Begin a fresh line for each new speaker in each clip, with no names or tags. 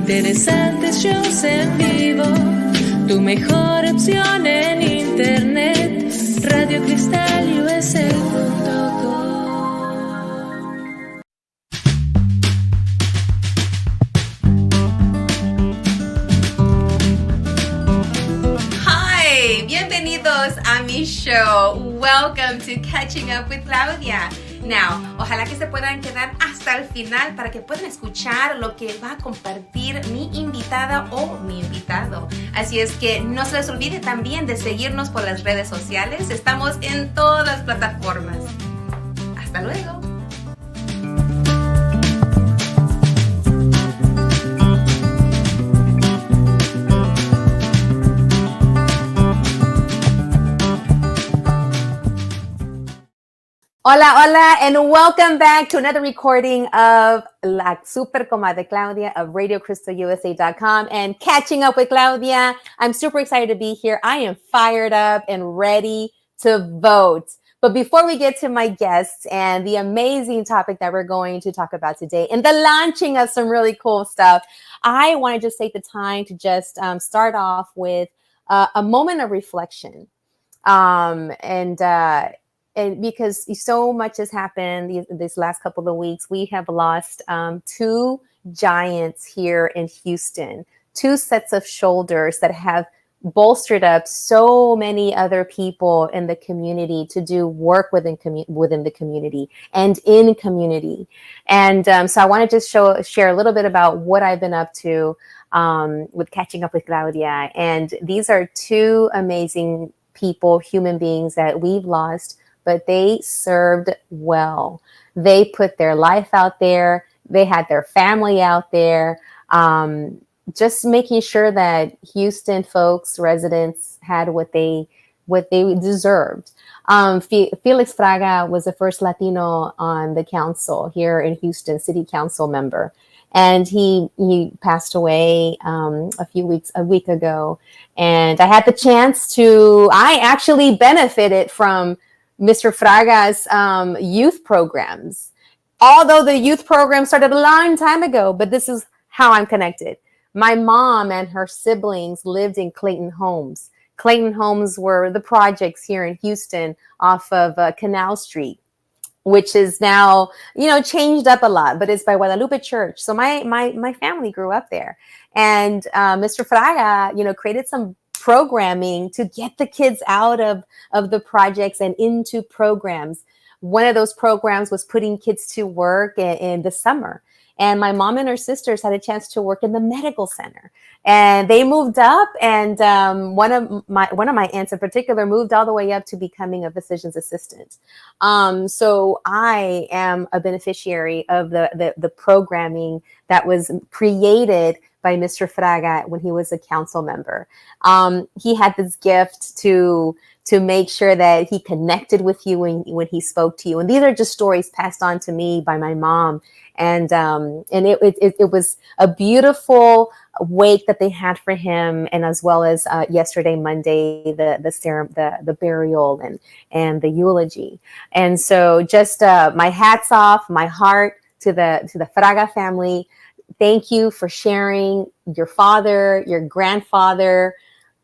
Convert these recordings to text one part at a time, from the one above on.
Interesantes shows en vivo, tu mejor opción en internet, radiocristalUSA.com.
Hi, bienvenidos a mi show. Welcome to Catching Up with Claudia. Now, ojalá que se puedan quedar hasta el final para que puedan escuchar lo que va a compartir mi invitada o mi invitado. Así es que no se les olvide también de seguirnos por las redes sociales. Estamos en todas las plataformas. Hasta luego. Hola, hola, and welcome back to another recording of La Super Comadre Claudia of RadioCrystalUSA.com and Catching Up with Claudia. I'm super excited to be here. I am fired up and ready to vote. But before we get to my guests and the amazing topic that we're going to talk about today and the launching of some really cool stuff, I want to just take the time to just start off with a moment of reflection. And because so much has happened these last couple of weeks, we have lost two giants here in Houston, two sets of shoulders that have bolstered up so many other people in the community to do work within the community and in community. And so I want to just share a little bit about what I've been up to with Catching Up with Claudia. And these are two amazing people, human beings that we've lost, but they served well. They put their life out there. They had their family out there, just making sure that Houston folks, residents, had what they deserved. Felix Fraga was the first Latino on the council here in Houston, city council member. And he passed away a week ago. And I had the chance I actually benefited from Mr. Fraga's youth programs. Although the youth program started a long time ago, but this is how I'm connected. My mom and her siblings lived in Clayton Homes. Clayton Homes were the projects here in Houston off of Canal Street, which is now, changed up a lot, but it's by Guadalupe Church. So my family grew up there. And Mr. Fraga, created some programming to get the kids out of the projects and into programs. One of those programs was putting kids to work in the summer. And my mom and her sisters had a chance to work in the medical center. And they moved up, and one of my aunts in particular moved all the way up to becoming a physician's assistant. So I am a beneficiary of the programming that was created by Mr. Fraga when he was a council member. He had this gift to make sure that he connected with you when he spoke to you. And these are just stories passed on to me by my mom. And it was a beautiful wake that they had for him, and as well as yesterday, Monday, the burial and the eulogy. And so just my hats off, my heart to the Fraga family. Thank you for sharing your father, your grandfather,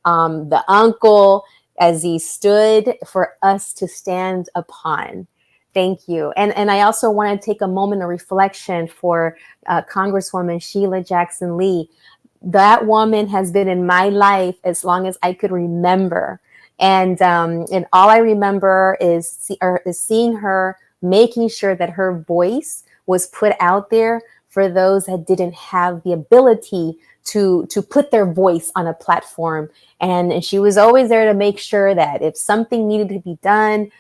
the uncle, as he stood for us to stand upon. Thank you. And I also want to take a moment of reflection for Congresswoman Sheila Jackson Lee. That woman has been in my life as long as I could remember. And all I remember is seeing her making sure that her voice was put out there for those that didn't have the ability to put their voice on a platform. And she was always there to make sure that if something needed to be done,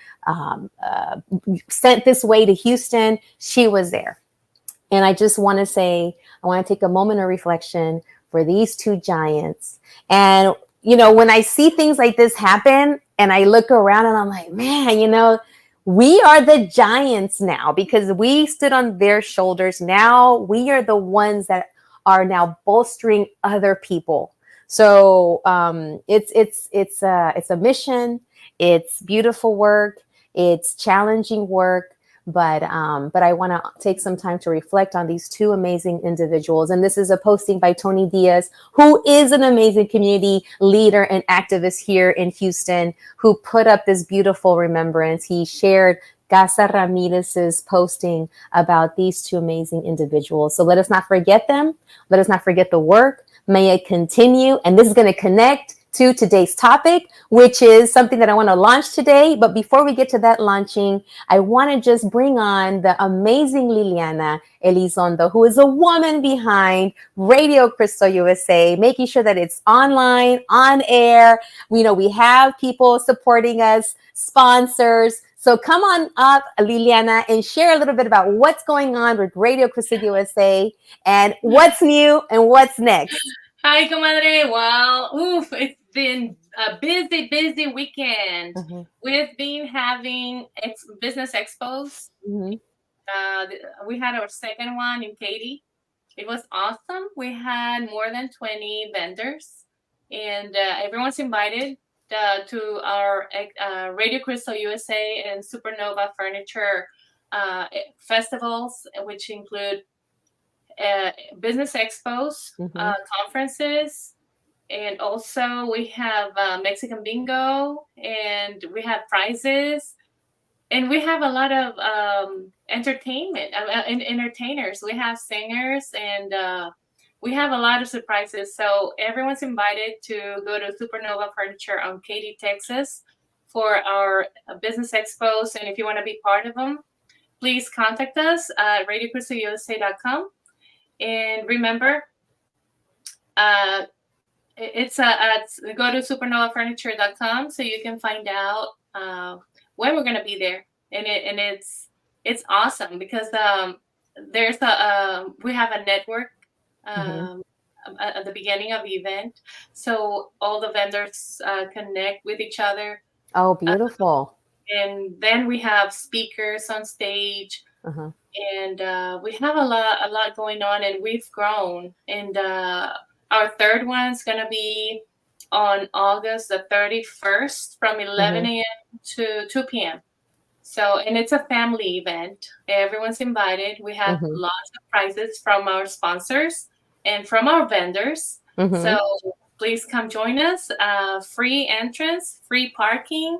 sent this way to Houston, she was there. And I just want to say, I want to take a moment of reflection for these two giants. And, when I see things like this happen and I look around and I'm like, man, we are the giants now because we stood on their shoulders. Now we are the ones that are now bolstering other people. So it's a mission. It's beautiful work. It's challenging work. But I want to take some time to reflect on these two amazing individuals. And this is a posting by Tony Diaz, who is an amazing community leader and activist here in Houston, who put up this beautiful remembrance. He shared Casa Ramirez's posting about these two amazing individuals. So let us not forget them. Let us not forget the work. May it continue. And this is going to connect to today's topic, which is something that I want to launch today. But before we get to that launching, I want to just bring on the amazing Liliana Elizondo, who is a woman behind Radio Crystal USA, making sure that it's online, on air. We know we have people supporting us, sponsors. So come on up, Liliana, and share a little bit about what's going on with Radio Crystal USA and what's new and what's next.
Hi, comadre. Well, it's been a busy weekend.
Mm-hmm.
We've been having business expos.
Mm-hmm.
We had our second one in Katy. It was awesome. We had more than 20 vendors, and everyone's invited to our Radio Crystal USA and Supernova Furniture festivals, which include business expos,
Mm-hmm.
conferences, and also we have Mexican bingo, and we have prizes, and we have a lot of entertainment and entertainers. We have singers, and we have a lot of surprises. So everyone's invited to go to Supernova Furniture on Katy, Texas for our business expos. And if you want to be part of them, please contact us at radiocrystalusa.com. And remember, go to supernovafurniture.com so you can find out when we're going to be there. And it's awesome because there's we have a network at the beginning of the event, so all the vendors connect with each other.
Oh, beautiful.
And then we have speakers on stage.
Uh-huh.
And we have a lot going on, and we've grown. And our third one's going to be on August the 31st from 11 a.m. to 2 p.m. So, and it's a family event. Everyone's invited. We have lots of prizes from our sponsors and from our vendors. So please come join us. Free entrance, free parking,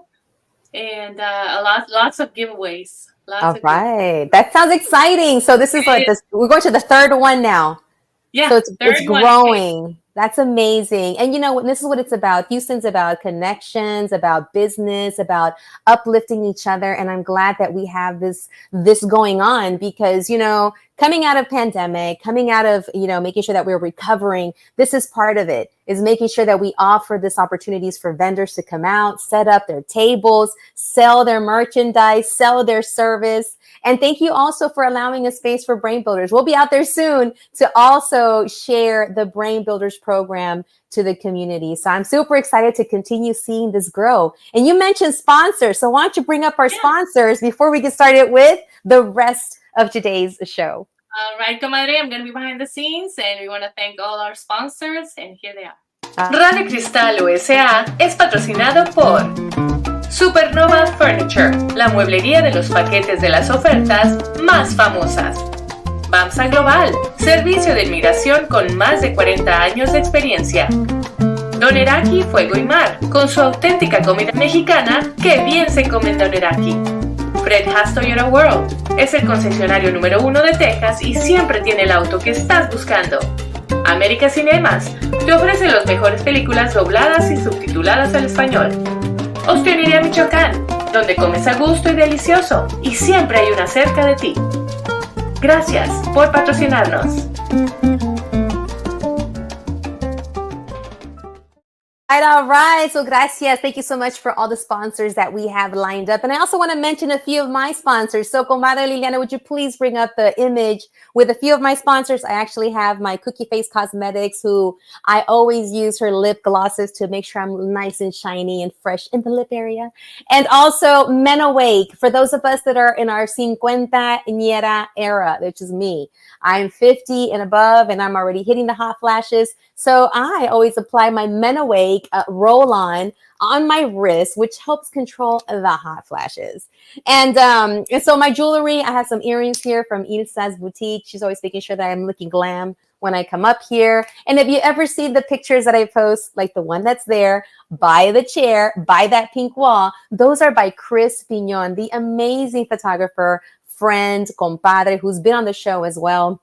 and lots of giveaways.
All right. That sounds exciting. So this is like this. We're going to the third one now.
Yeah.
So it's growing. That's amazing. And you know, this is what it's about. Houston's about connections, about business, about uplifting each other. And I'm glad that we have this going on because, you know, coming out of pandemic, coming out of, you know, making sure that we're recovering, this is part of it, is making sure that we offer this opportunities for vendors to come out, set up their tables, sell their merchandise, sell their service. And thank you also for allowing a space for Brain Builders. We'll be out there soon to also share the Brain Builders program to the community. So I'm super excited to continue seeing this grow. And you mentioned sponsors. So why don't you bring up our sponsors before we get started with the rest of today's show?
All right, comadre, I'm going to be behind the scenes, and we want to thank all our sponsors, and here they are. Radio Cristal USA es patrocinado por Supernova Furniture, la mueblería de los paquetes de las ofertas más famosas. BAMSA Global, servicio de inmigración con más de 40 años de experiencia. Doneraki Fuego y Mar, con su auténtica comida mexicana que bien se come en Doneraki. Fred Haas Toyota World, es el concesionario número 1 de Texas y siempre tiene el auto que estás buscando. América Cinemas, te ofrece las mejores películas dobladas y subtituladas al español. Ostionería Michoacán, donde comes a gusto y delicioso, y siempre hay una cerca de ti. Gracias por patrocinarnos.
All right. So gracias. Thank you so much for all the sponsors that we have lined up. And I also want to mention a few of my sponsors. So comadre Liliana, would you please bring up the image with a few of my sponsors? I actually have my Cookie Face Cosmetics, who I always use her lip glosses to make sure I'm nice and shiny and fresh in the lip area. And also Men Awake, for those of us that are in our 50ñera era, which is me. I'm 50 and above, and I'm already hitting the hot flashes. So I always apply my Men Awake roll-on on my wrist, which helps control the hot flashes. And so my jewelry, I have some earrings here from Ilsa's boutique. She's always making sure that I'm looking glam when I come up here. And if you ever see the pictures that I post, like the one that's there by the chair, by that pink wall, those are by Chris Piñon, the amazing photographer, friend, compadre, who's been on the show as well.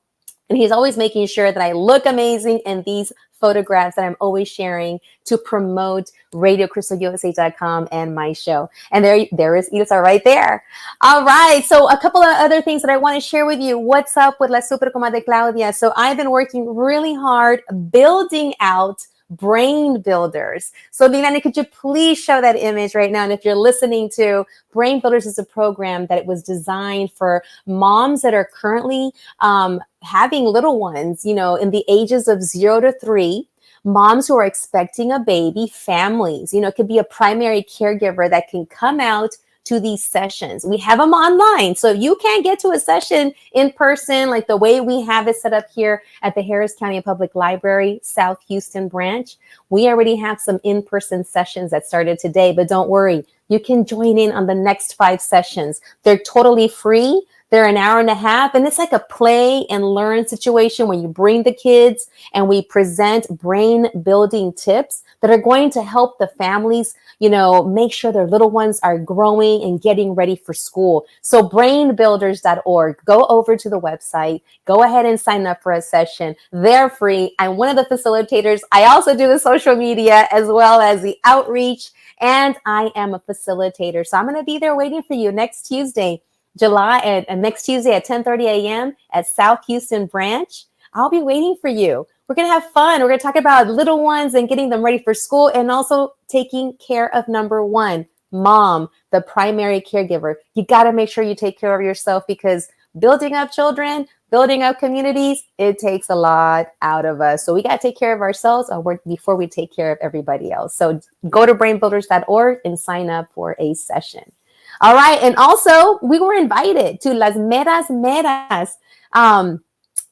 And he's always making sure that I look amazing in these photographs that I'm always sharing to promote RadioCrystalUSA.com and my show. And there is Ilsa right there. All right. So a couple of other things that I want to share with you. What's up with La Super Comadre Claudia? So I've been working really hard building out brain builders. So Liliana, could you please show that image right now? And if you're listening to Brain Builders, is a program that was designed for moms that are currently having little ones, you know, in the ages of 0 to 3, moms who are expecting a baby, families, you know, it could be a primary caregiver that can come out to these sessions. We have them online. So if you can't get to a session in person, like the way we have it set up here at the Harris County Public Library, South Houston branch, we already have some in-person sessions that started today, but don't worry, you can join in on the next 5 sessions. They're totally free. They're an hour and a half, and it's like a play and learn situation where you bring the kids and we present brain building tips that are going to help the families, you know, make sure their little ones are growing and getting ready for school. So brainbuilders.org, go over to the website, go ahead and sign up for a session. They're free. I'm one of the facilitators. I also do the social media as well as the outreach, and I am a facilitator. So I'm going to be there waiting for you next Tuesday. Next Tuesday at 10:30 a.m. at South Houston branch. I'll be waiting for you. We're going to have fun. We're going to talk about little ones and getting them ready for school, and also taking care of number 1, mom, the primary caregiver. You got to make sure you take care of yourself, because building up children, building up communities, it takes a lot out of us. So we got to take care of ourselves before we take care of everybody else. So go to brainbuilders.org and sign up for a session. All right. And also, we were invited to Las Meras Meras. I'm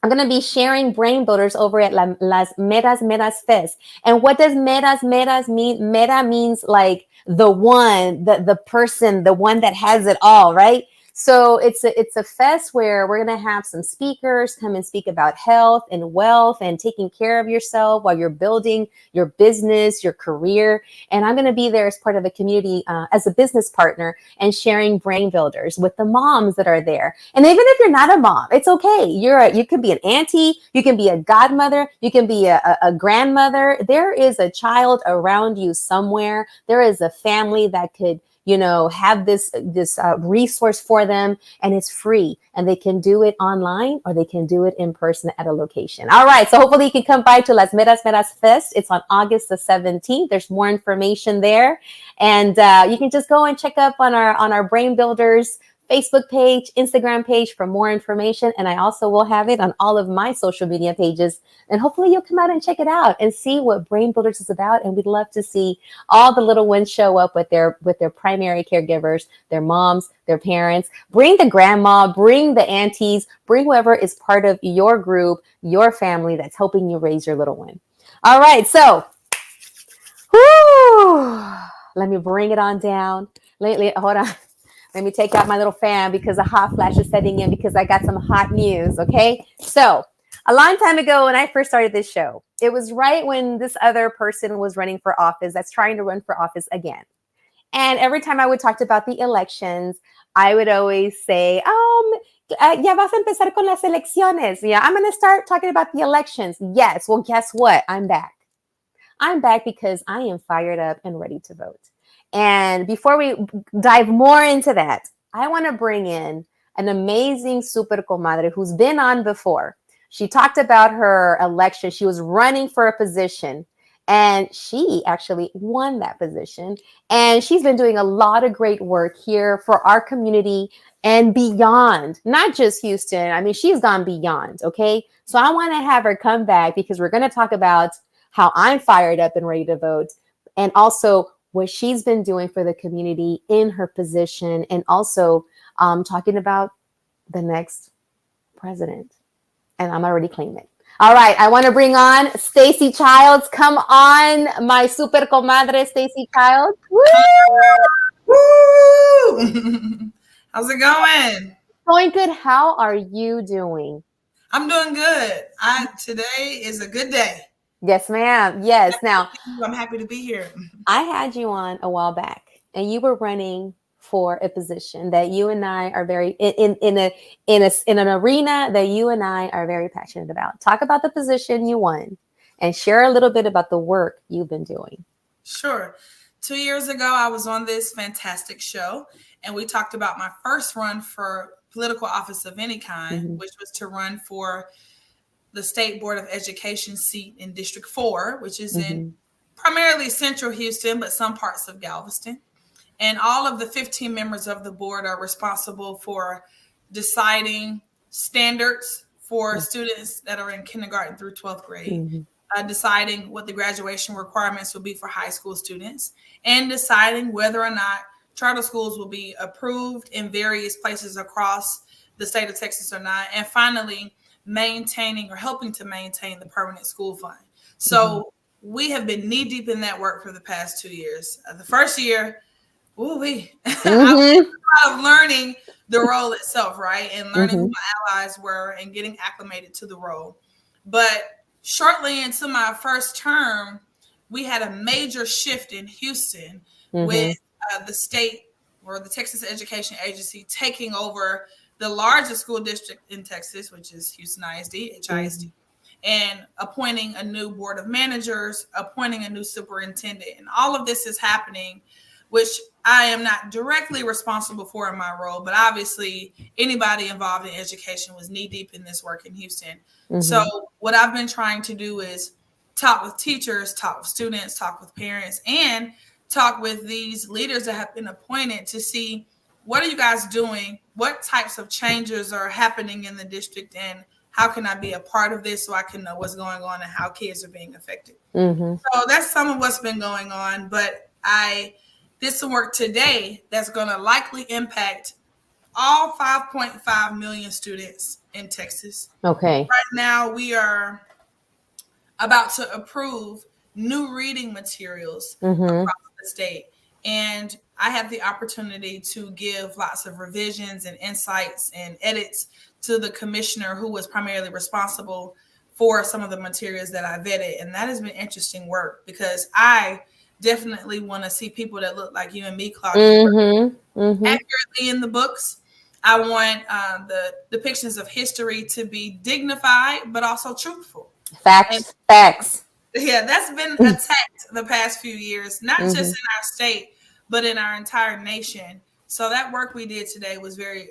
going to be sharing brain builders over at Las Meras Meras Fest. And what does Meras Meras mean? Mera means like the one, the person, the one that has it all, right? So it's a fest where we're going to have some speakers come and speak about health and wealth and taking care of yourself while you're building your business, your career. And I'm going to be there as part of the community, as a business partner, and sharing brain builders with the moms that are there. And even if you're not a mom, it's okay. You can be an auntie, you can be a godmother, you can be a grandmother. There is a child around you somewhere. There is a family that could, you know, have this resource for them, and it's free, and they can do it online or they can do it in person at a location. All right. So hopefully you can come by to Las Meras Meras Fest. It's on August the 17th. There's more information there. And you can just go and check up on our Brain Builders Facebook page, Instagram page for more information. And I also will have it on all of my social media pages. And hopefully you'll come out and check it out and see what Brain Builders is about. And we'd love to see all the little ones show up with their primary caregivers, their moms, their parents. Bring the grandma, bring the aunties, bring whoever is part of your group, your family that's helping you raise your little one. All right. So, let me bring it on down. Hold on. Let me take out my little fan because a hot flash is setting in because I got some hot news, okay? So a long time ago when I first started this show, it was right when this other person was running for office that's trying to run for office again. And every time I would talk about the elections, I would always say, ya vas a empezar con las elecciones. Yeah, I'm going to start talking about the elections. Yes, well, guess what? I'm back. I'm back because I am fired up and ready to vote. And before we dive more into that, I want to bring in an amazing super comadre who's been on before. She talked about her election. She was running for a position, and she actually won that position. And she's been doing a lot of great work here for our community and beyond, not just Houston. I mean, she's gone beyond, okay? So I want to have her come back because we're going to talk about how I'm fired up and ready to vote, and also what she's been doing for the community in her position, and also talking about the next president. And I'm already claiming it. All right, I want to bring on Stacy Childs. Come on, my super comadre, Stacy Childs. Woo!
Woo! How's it going?
Going good. How are you doing?
I'm doing good. Today is a good day.
Yes, ma'am. Yes. Now,
I'm happy to be here.
I had you on a while back, and you were running for a position that you and I are very in an arena that you and I are very passionate about. Talk about the position you won, and share a little bit about the work you've been doing.
Sure. 2 years ago, I was on this fantastic show, and we talked about my first run for political office of any kind, which was to run for the State Board of Education seat in District 4, which is in primarily central Houston, but some parts of Galveston. And all of the 15 members of the board are responsible for deciding standards for students that are in kindergarten through 12th grade, deciding what the graduation requirements will be for high school students, and deciding whether or not charter schools will be approved in various places across the state of Texas or not. And finally, maintaining or helping to maintain the permanent school fund. So we have been knee deep in that work for the past 2 years. The first year, I was of learning the role itself, right? And learning who my allies were and getting acclimated to the role. But shortly into my first term, we had a major shift in Houston with the state or the Texas Education Agency taking over the largest school district in Texas, which is Houston HISD, and appointing a new board of managers, appointing a new superintendent. And all of this is happening, which I am not directly responsible for in my role, but obviously anybody involved in education was knee deep in this work in Houston. So what I've been trying to do is talk with teachers, talk with students, talk with parents, and talk with these leaders that have been appointed to see, what are you guys doing? What types of changes are happening in the district, and how can I be a part of this so I can know what's going on and how kids are being affected? So that's some of what's been going on, but I did some work today that's going to likely impact all 5.5 million students in Texas.
Okay.
Right now, we are about to approve new reading materials across the state. And I have the opportunity to give lots of revisions and insights and edits to the commissioner who was primarily responsible for some of the materials that I vetted. And that has been interesting work, because I definitely want to see people that look like you and me, Claudia, accurately in the books. I want the depictions of history to be dignified, but also truthful.
Facts.
Yeah, that's been attacked the past few years, not just in our state, but in our entire nation. So that work we did today was very,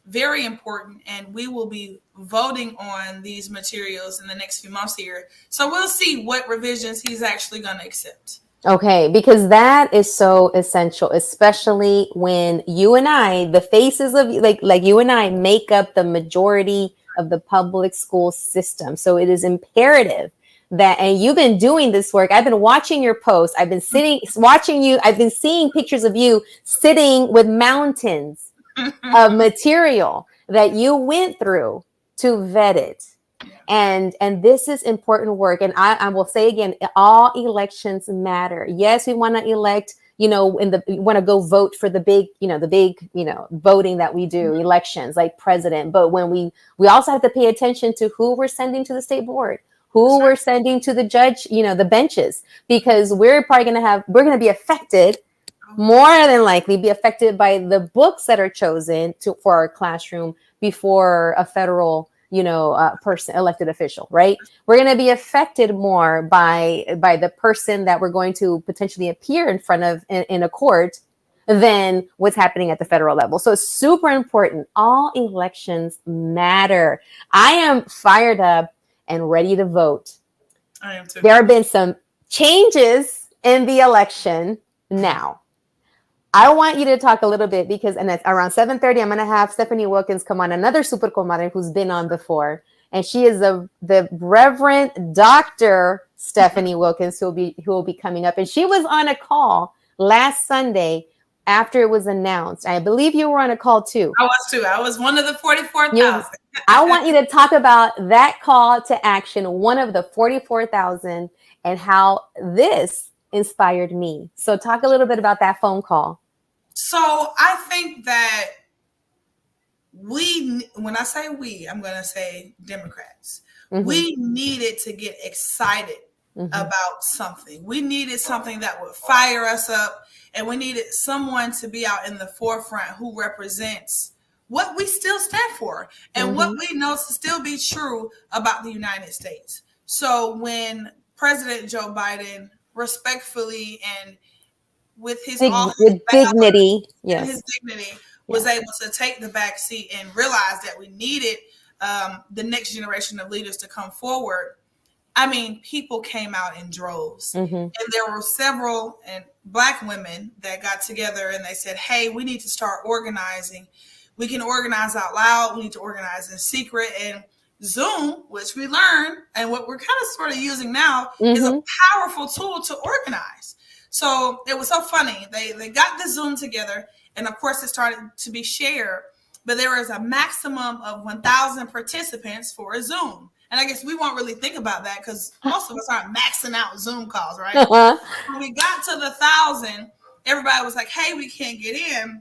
very important. And we will be voting on these materials in the next few months here. So we'll see what revisions he's actually going to accept.
Okay, because that is so essential, especially when you and I, the faces of like you and I, make up the majority of the public school system. So it is imperative that, and you've been doing this work. I've been watching your posts. I've been watching you. I've been seeing pictures of you sitting with mountains of material that you went through to vet it. And this is important work. And I will say again, all elections matter. Yes, we want to elect, we want to go vote for the big voting that we do, elections like president. But when we also have to pay attention to who we're sending to the state board, who we're sending to the judge, the benches, because we're probably we're going to be affected, more than likely be affected by the books that are chosen for our classroom before a federal person, elected official, right? We're going to be affected more by the person that we're going to potentially appear in front of in a court than what's happening at the federal level. So it's super important. All elections matter. I am fired up and ready to vote.
I am too.
There have been some changes in the election now. I want you to talk a little bit and it's around 7:30, I'm going to have Stephanie Wilkins come on, another super comadre who's been on before. And she is the Reverend Dr. Stephanie Wilkins, who will be coming up. And she was on a call last Sunday after it was announced. I believe you were on a call too.
I was too. I was one of the 44,000.
I want you to talk about that call to action, one of the 44,000, and how this inspired me. So talk a little bit about that phone call.
So I think that when I say we, I'm going to say Democrats, we needed to get excited about something. We needed something that would fire us up, and we needed someone to be out in the forefront who represents what we still stand for and what we know to still be true about the United States. So when President Joe Biden respectfully and with his
dignity,
was able to take the back seat and realize that we needed the next generation of leaders to come forward. I mean, people came out in droves, and there were several Black women that got together and they said, hey, we need to start organizing. We can organize out loud. We need to organize in secret. And Zoom, which we learned and what we're kind of sort of using now, is a powerful tool to organize. So it was so funny. They got the Zoom together, and of course it started to be shared, but there was a maximum of 1,000 participants for a Zoom. And I guess we won't really think about that because most of us aren't maxing out Zoom calls, right? When we got to the 1,000, everybody was like, hey, we can't get in.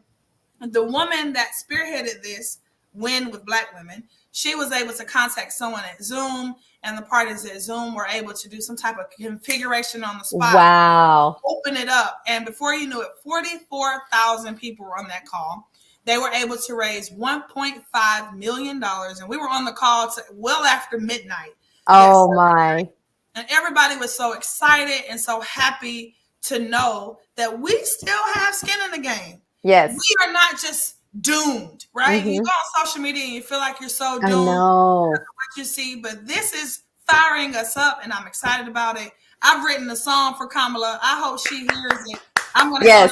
And the woman that spearheaded this win with Black women, she was able to contact someone at Zoom, and the parties at Zoom were able to do some type of configuration on the spot.
Wow.
Open it up. And before you knew it, 44,000 people were on that call. They were able to raise $1.5 million. And we were on the call to well after midnight.
Oh, my.
And everybody was so excited and so happy to know that we still have skin in the game.
Yes.
We are not just doomed, right? You go on social media and you feel like you're so doomed.
I know.
That's what you see, but this is firing us up, and I'm excited about it. I've written a song for Kamala. I hope she hears it. I'm going to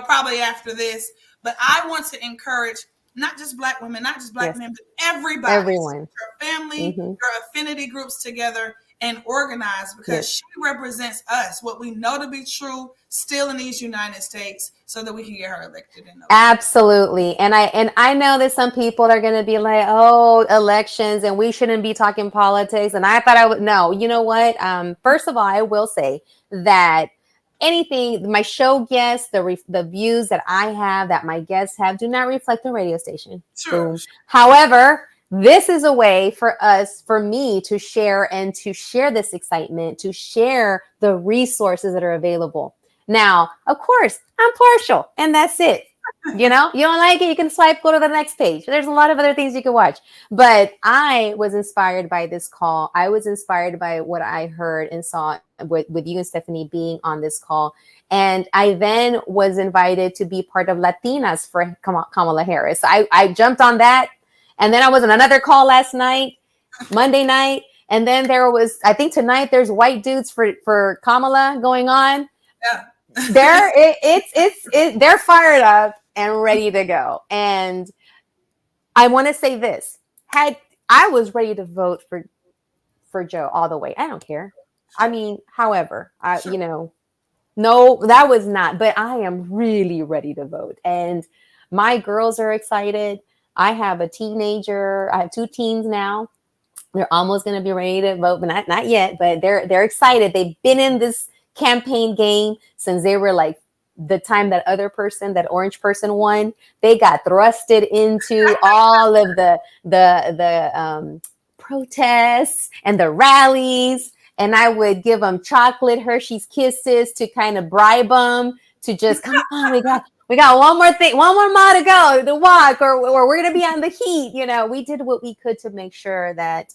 probably after this, but I want to encourage not just Black women, not just Black men, but everybody,
everyone,
your family, your affinity groups together and organize, because she represents us, what we know to be true still in these United States, so that we can get her elected.
Absolutely. And I know that some people are going to be like, oh, elections, and we shouldn't be talking politics. And I thought I would. No, you know what? First of all, I will say that my show guests, the views that I have, that my guests have, do not reflect the radio station.
Sure.
However, this is a way for me to share this excitement, to share the resources that are available. Now, of course, I'm partial, and that's it. You know, you don't like it, you can swipe, go to the next page. There's a lot of other things you can watch. But I was inspired by this call. I was inspired by what I heard and saw with you and Stephanie being on this call. And I then was invited to be part of Latinas for Kamala Harris. I jumped on that. And then I was on another call last night, Monday night. And then there was, I think tonight there's white dudes for Kamala going on.
Yeah.
They're fired up and ready to go. And I want to say this: I was ready to vote for Joe all the way. I don't care. I mean, however, no, that was not. But I am really ready to vote, and my girls are excited. I have a teenager. I have 2 teens now. They're almost going to be ready to vote, but not yet. But they're excited. They've been in this campaign game since they were like the time that orange person won. They got thrusted into all of the protests and the rallies, and I would give them chocolate Hershey's Kisses to kind of bribe them to just come on. We got one more mile to go to walk, or we're gonna be on the heat. You know, we did what we could to make sure that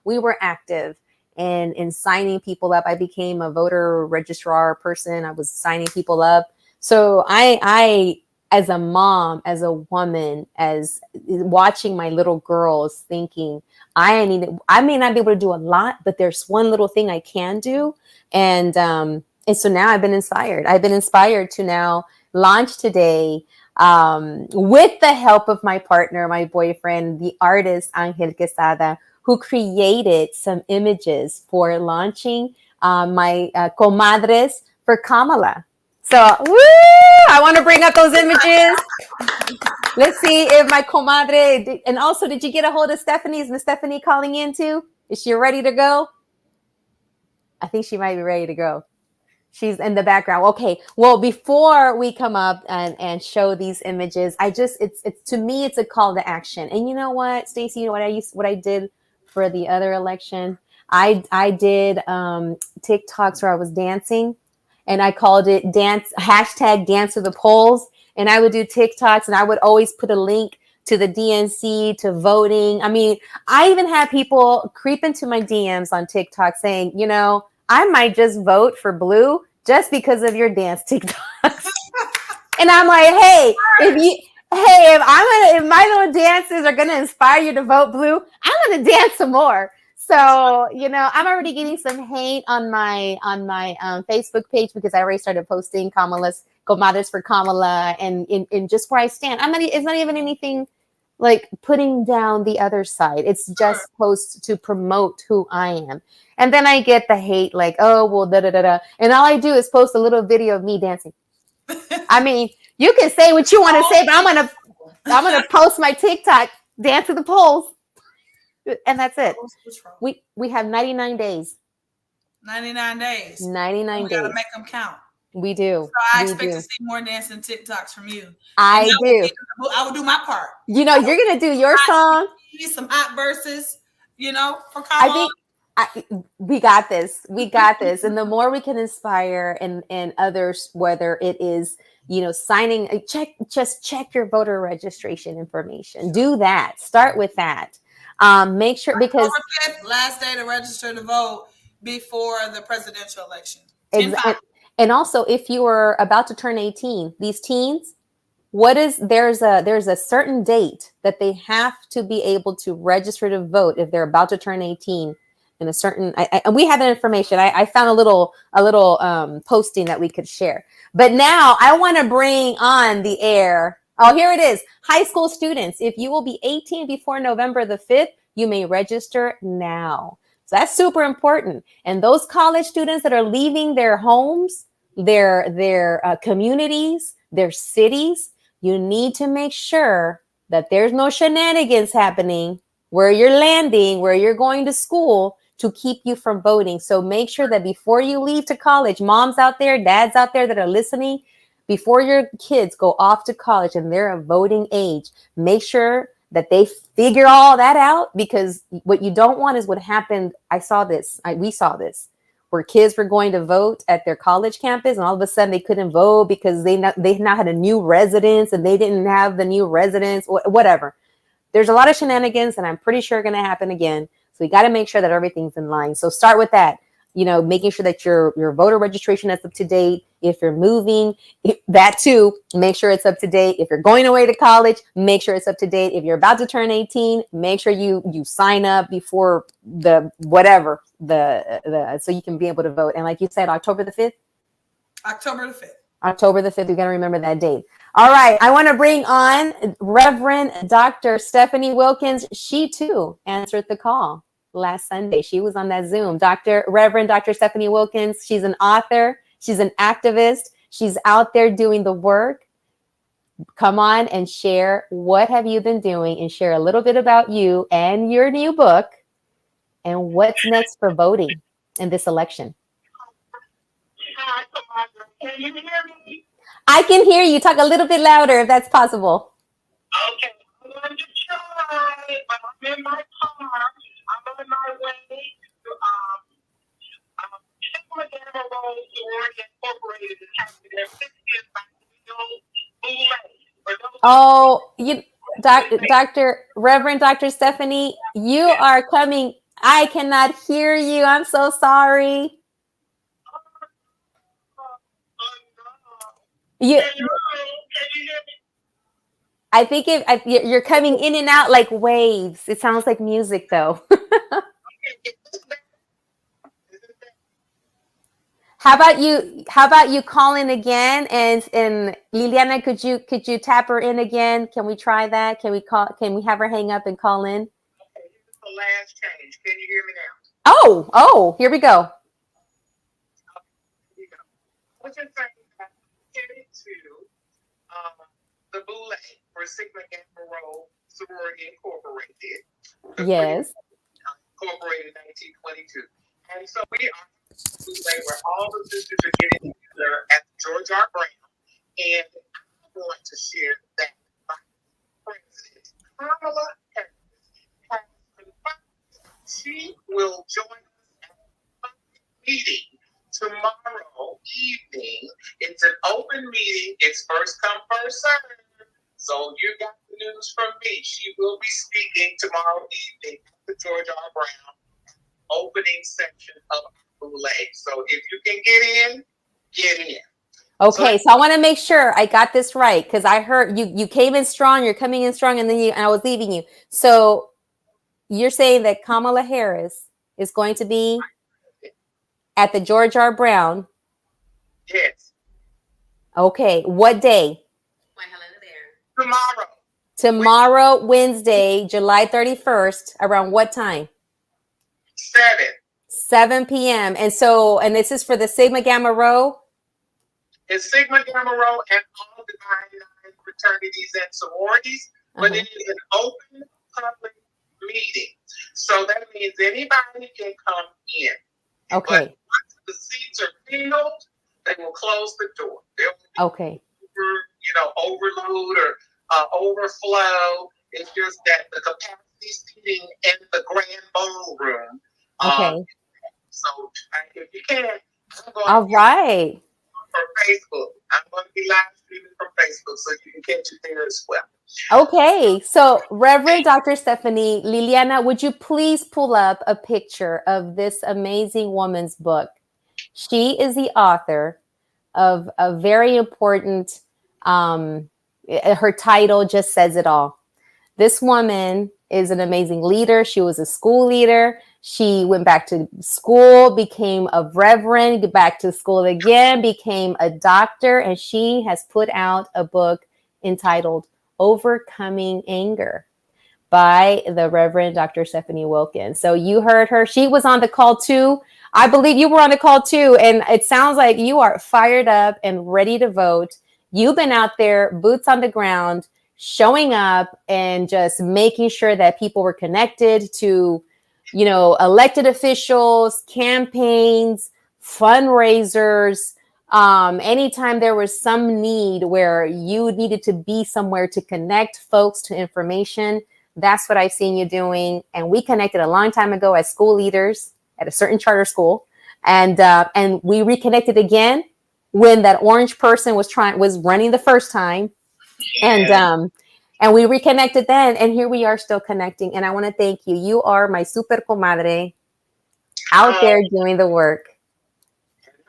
we were active in signing people up. I became a voter registrar person. I was signing people up. So I as a mom, as a woman, as watching my little girls, thinking I may not be able to do a lot, but there's one little thing I can do. And so now I've been inspired to now launch today with the help of my partner, my boyfriend, the artist Angel Quesada, who created some images for launching my comadres for Kamala. So, woo! I want to bring up those images. Let's see if my comadre, and also, did you get a hold of Stephanie? Is Miss Stephanie calling in too? Is she ready to go? I think she might be ready to go. She's in the background. Okay. Well, before we come up and show these images, it's to me, it's a call to action. And you know what, Stacey, you know what I did for the other election? I did TikToks where I was dancing, and I called it hashtag dance to the polls. And I would do TikToks, and I would always put a link to the DNC, to voting. I mean, I even had people creep into my DMs on TikTok saying, you know, I might just vote for blue just because of your dance TikToks. And I'm like, hey, if my little dances are gonna inspire you to vote blue, I'm gonna dance some more. So, you know, I'm already getting some hate on my Facebook page because I already started posting Kamala's comadres for Kamala and in just where I stand. It's not even anything like putting down the other side. It's just posts to promote who I am. And then I get the hate like, oh, well, da da da da. And all I do is post a little video of me dancing. I mean, you can say what you want to say, but I'm gonna post my TikTok, dance to the polls. And that's it. We have 99 days.
99 days.
99 days.
We gotta make them count.
We do.
So I expect to see more dancing TikToks from you.
I do.
I will do my part.
You know, you're gonna do your song.
Some hot verses, you know, for Kamala.
We got this. We got this. And the more we can inspire and others, whether it is, you know, signing, just check your voter registration information. Do that. Start with that. Make sure, because
October 5th, last day to register to vote before the presidential election.
And also, if you are about to turn 18, these teens, there's a certain date that they have to be able to register to vote if they're about to turn 18 in a certain, and we have that information. I found a little posting that we could share. But now I want to bring on the air. Oh, here it is. High school students, if you will be 18 before November the 5th, you may register now. So that's super important. And those college students that are leaving their homes, their communities, their cities, you need to make sure that there's no shenanigans happening where you're landing, where you're going to school to keep you from voting. So make sure that before you leave to college, moms out there, dads out there that are listening, before your kids go off to college and they're of voting age, make sure that they figure all that out, because what you don't want is what happened. We saw this, where kids were going to vote at their college campus, and all of a sudden they couldn't vote because they now had a new residence and they didn't have the new residence, whatever. There's a lot of shenanigans, and I'm pretty sure going to happen again. So we got to make sure that everything's in line. So start with that. You know, making sure that your voter registration is up to date. If you're moving, that too, make sure it's up to date. If you're going away to college, make sure it's up to date. If you're about to turn 18, make sure you sign up before the so you can be able to vote. And like you said, October the 5th?
October the 5th.
October the 5th. We're going to remember that date. All right. I want to bring on Reverend Dr. Stephanie Wilkins. She too answered the call last Sunday. She was on that Zoom. Reverend Dr. Stephanie Wilkins. She's an author. She's an activist. She's out there doing the work. Come on and share what have you been doing, and share a little bit about you and your new book and what's next for voting in this election.
Can you hear me?
I can hear you. Talk a little bit louder if that's possible.
Okay, I'm going to try, but I'm in my car. I'm on my way to Chickadam Road, Oregon Incorporated is having their 60th annual.
Oh, Reverend Dr. Stephanie, you are coming. I cannot hear you. I'm so sorry. I think you're coming in and out like waves. It sounds like music, though. How about you call in again? And Liliana, could you tap her in again? Can we try that? Can we have her hang up and call in?
Okay, this is the last change. Can you hear me now?
Oh, here we go.
What's your saying? to the Boule for Sigma Gamma Rho Sorority Incorporated.
Yes.
Incorporated 1922. And so we are where all the sisters are getting together at George R. Brown. And I'm going to share that Vice President Kamala Harris has confirmed she will join us at a meeting tomorrow evening. It's an open meeting. It's first come, first served. So you got the news from me. She will be speaking tomorrow evening at the George R. Brown opening section of Boule. So if you can get in, get in.
Okay, so I want to make sure I got this right, because I heard you came in strong, you're coming in strong, and then I was leaving you. So you're saying that Kamala Harris is going to be at the George R. Brown?
Yes.
Okay, what day?
Tomorrow.
Tomorrow, Wednesday, July 31st, around what time? 7 p.m. And this is for the Sigma Gamma Rho?
It's Sigma Gamma Rho and all Divine Nine fraternities and sororities, but it is an open public meeting. So that means anybody can come in.
Okay.
But once the seats are filled, they will close the door.
Okay.
Overload or overflow. It's just that the capacity seating in the grand ballroom.
Okay.
So if you can, I'm going
all right.
From Facebook. I'm going to be live streaming from Facebook, so you can catch it there as well.
Okay, so Reverend Dr. Stephanie Liliana, would you please pull up a picture of this amazing woman's book? She is the author of a very important, her title just says it all. This woman is an amazing leader. She was a school leader. She went back to school, became a reverend, back to school again, became a doctor, and she has put out a book entitled Overcoming Anger by the Reverend Dr. Stephanie Wilkins. So you heard her. She was on the call too. I believe you were on the call too. And it sounds like you are fired up and ready to vote. You've been out there, boots on the ground, showing up and just making sure that people were connected to, elected officials, campaigns, fundraisers. Anytime there was some need where you needed to be somewhere to connect folks to information, that's what I've seen you doing. And we connected a long time ago as school leaders at a certain charter school. And we reconnected again when that orange person was running the first time. And we reconnected then, and here we are still connecting. And I want to thank you. You are my super comadre out there doing the work.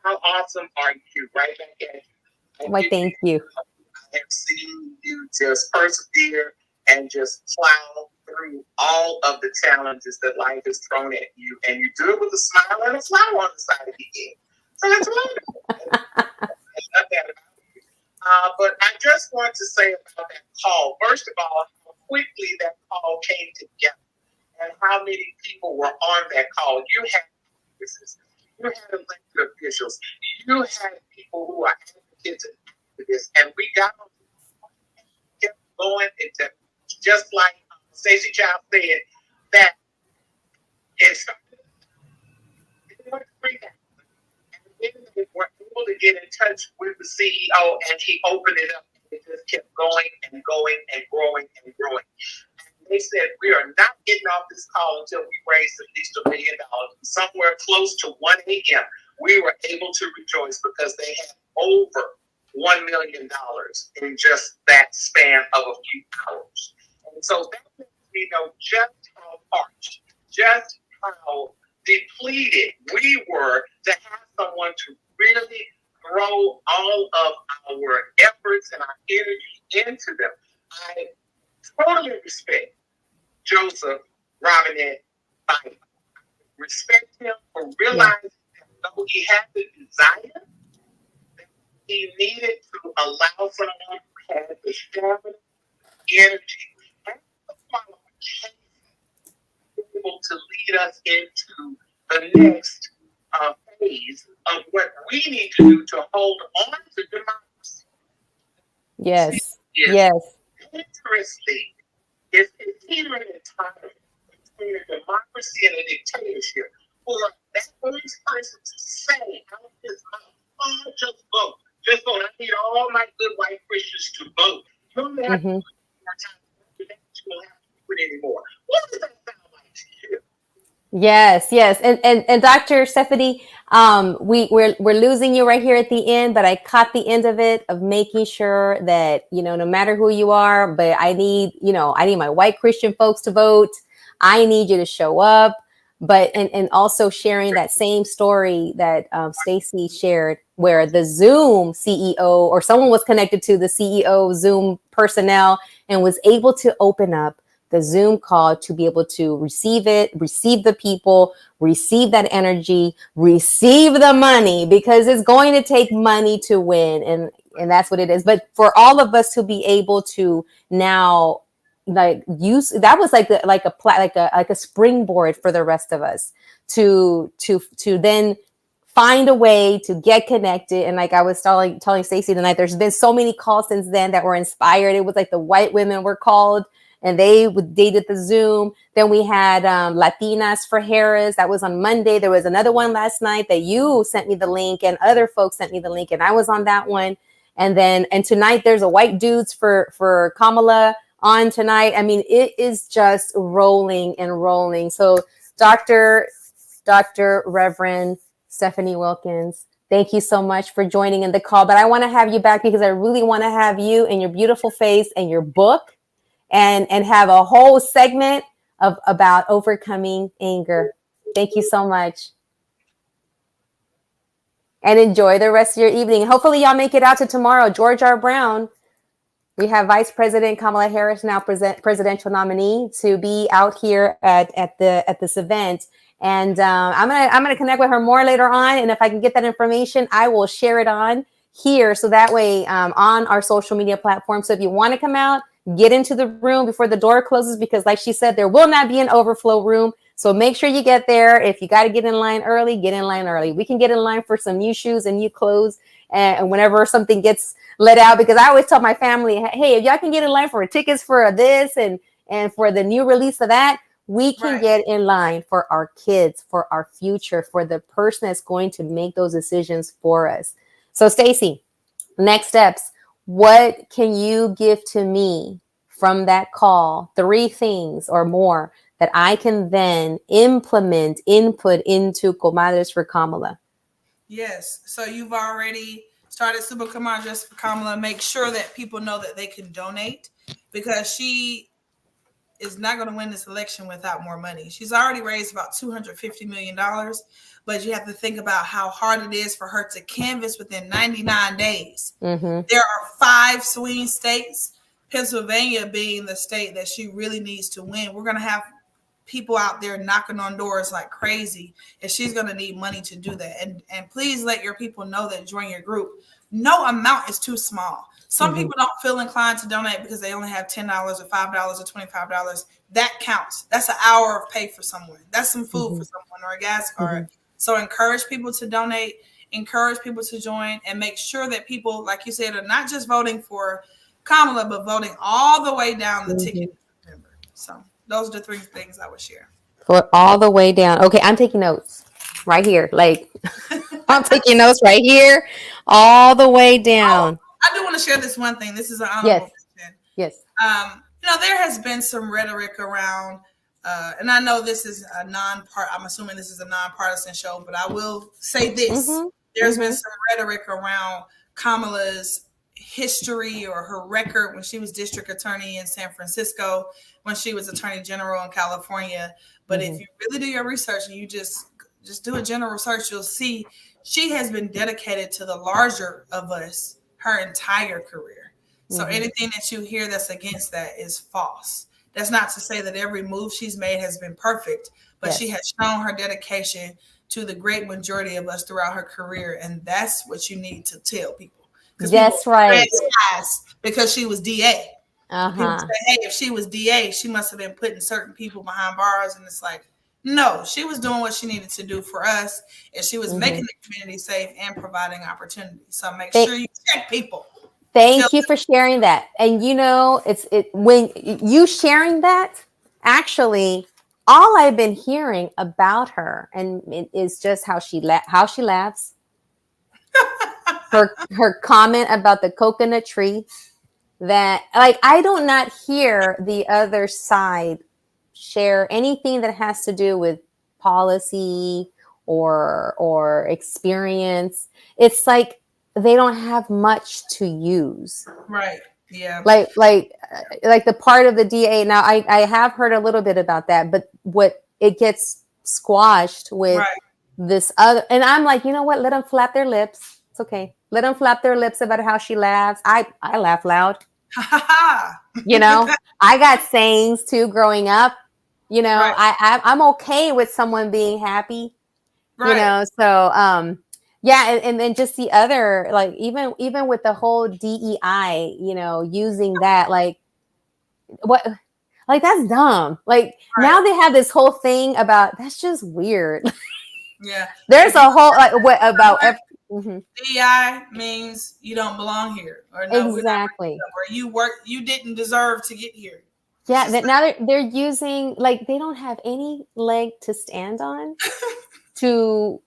How awesome are you? Right back at you.
Why, thank you.
I have seen you just persevere and just plow through all of the challenges that life has thrown at you. And you do it with a smile and a flower on the side of your head. So that's wonderful. I love that about you. But I just want to say about that call, first of all, how quickly that call came together and how many people were on that call. You had officers, you had elected officials, you had people who are advocates and activists, and we got on and kept going into, just like Stacey Child said, that it started to bring that. And then they were able to get in touch with the CEO, and he opened it up. It just kept going and going and growing and growing. And they said, we are not getting off this call until we raise at least $1 million. Somewhere close to 1 a.m., we were able to rejoice because they had over $1 million in just that span of a few hours. And so that lets me know just how parched, just how depleted we were to have someone to really throw all of our efforts and our energy into them. I totally respect Joseph Robinette Biden. Respect him for realizing that though he had the desire, that he needed to allow someone who had the stamina, energy, and the qualifications able to lead us into the next phase of what we need to do to hold on to democracy.
Yes.
Is
Yes.
interesting. It's either an entire between a democracy and a dictatorship. For that one person to say out of his mouth, oh, just vote. Just vote. I need all my good white Christians to vote. You don't have to do it more time. You don't have to do it anymore. What does that sound like to you?
Yes, yes. And Dr. Stephanie, we're losing you right here at the end, but I caught the end of it, of making sure that, no matter who you are, but I need my white Christian folks to vote. I need you to show up. But and also sharing that same story that Stacy shared, where the Zoom CEO or someone was connected to the CEO Zoom personnel and was able to open up the Zoom call to be able to receive the people, receive that energy, receive the money, because it's going to take money to win. And that's what it is. But for all of us to be able to now use, that was like a springboard for the rest of us to then find a way to get connected. And like I was telling Stacey tonight, there's been so many calls since then that were inspired. It was like the white women were called, and they did the Zoom. Then we had Latinas for Harris. That was on Monday. There was another one last night that you sent me the link, and other folks sent me the link, and I was on that one. And tonight there's a white dudes for Kamala on tonight. I mean, it is just rolling and rolling. So Dr. Reverend Stephanie Wilkins, thank you so much for joining in the call. But I want to have you back because I really want to have you and your beautiful face and your book and have a whole segment about overcoming anger. Thank you so much. And enjoy the rest of your evening. Hopefully y'all make it out to tomorrow. George R. Brown. We have Vice President Kamala Harris, now presidential nominee, to be out here at this event. And I'm gonna connect with her more later on. And if I can get that information, I will share it on here. So that way on our social media platform. So if you want to come out, get into the room before the door closes, because like she said, there will not be an overflow room. So make sure you get there. If you got to get in line early, get in line early. We can get in line for some new shoes and new clothes. And whenever something gets let out, because I always tell my family, hey, if y'all can get in line for tickets for this and for the new release of that, we can get in line for our kids, for our future, for the person that's going to make those decisions for us. So Stacy, next steps. What can you give to me from that call? 3 things or more that I can then input into Comadres for Kamala.
Yes. So you've already started Super Comadres for Kamala. Make sure that people know that they can donate, because she is not going to win this election without more money. She's already raised about $250 million, but you have to think about how hard it is for her to canvass within 99 days.
Mm-hmm.
There are 5 swing states, Pennsylvania being the state that she really needs to win. We're going to have people out there knocking on doors like crazy, and she's going to need money to do that. And please let your people know that join your group. No amount is too small. Some people don't feel inclined to donate because they only have $10 or $5 or $25. That counts. That's an hour of pay for someone. That's some food for someone, or a gas card. So encourage people to donate, encourage people to join, and make sure that people, like you said, are not just voting for Kamala, but voting all the way down the ticket in September. So those are the 3 things I would share.
For all the way down. Okay, I'm taking notes right here. Like, I'm taking notes right here, all the way down.
I do want to share this one thing. This is an honorable mention.
Yes.
There has been some rhetoric around, and I know this is I'm assuming this is a nonpartisan show, but I will say this. There's been some rhetoric around Kamala's history or her record when she was district attorney in San Francisco, when she was attorney general in California. But if you really do your research and you just do a general search, you'll see she has been dedicated to the larger of us her entire career. So anything that you hear that's against that is false. That's not to say that every move she's made has been perfect, but she has shown her dedication to the great majority of us throughout her career. And that's what you need to tell people.
That's right.
Because she was DA. People say, hey, if she was DA, she must have been putting certain people behind bars. And it's like, no, she was doing what she needed to do for us. And she was making the community safe and providing opportunities. So make sure you check people.
Thank you for sharing that. And you know, when you sharing that, actually, all I've been hearing about her and it is just how she laughs. Her comment about the coconut tree, that like I do not hear the other side share anything that has to do with policy or experience. It's like they don't have much to use.
Right. Yeah.
Like the part of the DA. Now I have heard a little bit about that, but what it gets squashed with
Right.
this other, and I'm like, you know what? Let them flap their lips. It's okay. Let them flap their lips about how she laughs. I laugh loud. You know, I got sayings too growing up. You know,
Right.
I'm okay with someone being happy.
Right.
You know, so yeah, and then just the other, like even with the whole DEI, you know, using that, like what, like that's dumb. Like now they have this whole thing about that's just weird.
Yeah.
There's a whole like what about
DEI means you don't belong here, or no,
exactly,
or you didn't deserve to get here.
yeah. That now they're using, like they don't have any leg to stand on to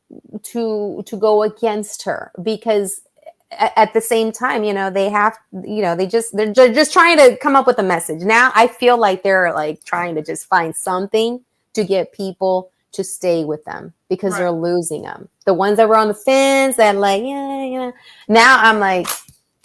go against her, because at the same time, you know, they have, you know, they're just trying to come up with a message. Now I feel like they're like trying to just find something to get people to stay with them, because they're losing them. The ones that were on the fence that like, yeah. Now I'm like,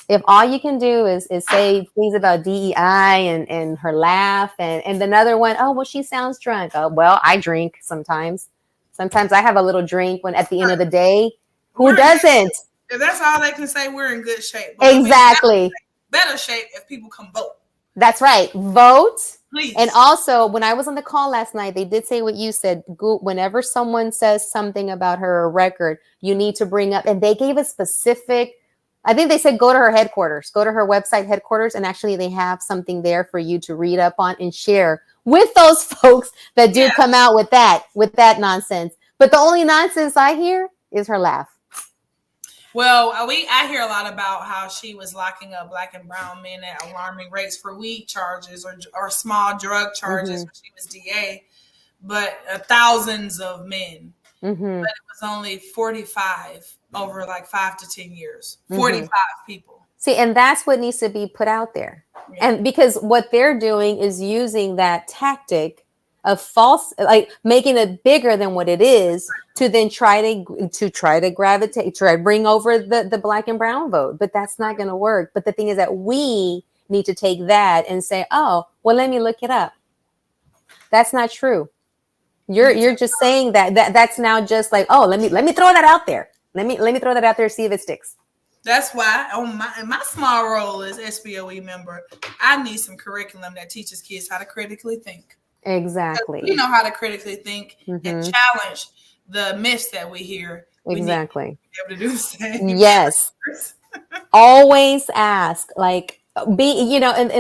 if all you can do is say things about DEI and her laugh and another one, oh, well, she sounds drunk. Oh, well, I drink sometimes. Sometimes I have a little drink when at the end of the day. Who doesn't?
If that's all they can say, we're in good shape.
But exactly.
Better shape if people come vote.
That's right. Vote.
Please.
And also, when I was on the call last night, they did say what you said. Whenever someone says something about her record, you need to bring up, and they gave a specific, I think they said go to her headquarters, go to her website headquarters, and actually they have something there for you to read up on and share with those folks that do come out with that nonsense. But the only nonsense I hear is her laugh.
Well, I hear a lot about how she was locking up Black and brown men at alarming rates for weed charges or small drug charges when she was DA, but thousands of men. But it was only 45 over like 5 to 10 years. 45 people.
See, and that's what needs to be put out there. Yeah. And because what they're doing is using that tactic of false, like making it bigger than what it is, to then try to gravitate, try to bring over the Black and brown vote. But that's not going to work. But the thing is that we need to take that and say, oh, well, let me look it up. That's not true. You're just saying that's now just like, oh, let me throw that out there. Let me throw that out there, see if it sticks.
That's why on my small role as SBOE member, I need some curriculum that teaches kids how to critically think.
Exactly.
You know how to critically think and challenge the myths that we hear.
Exactly.
We need to be able to do the same.
Yes. Always ask, like, and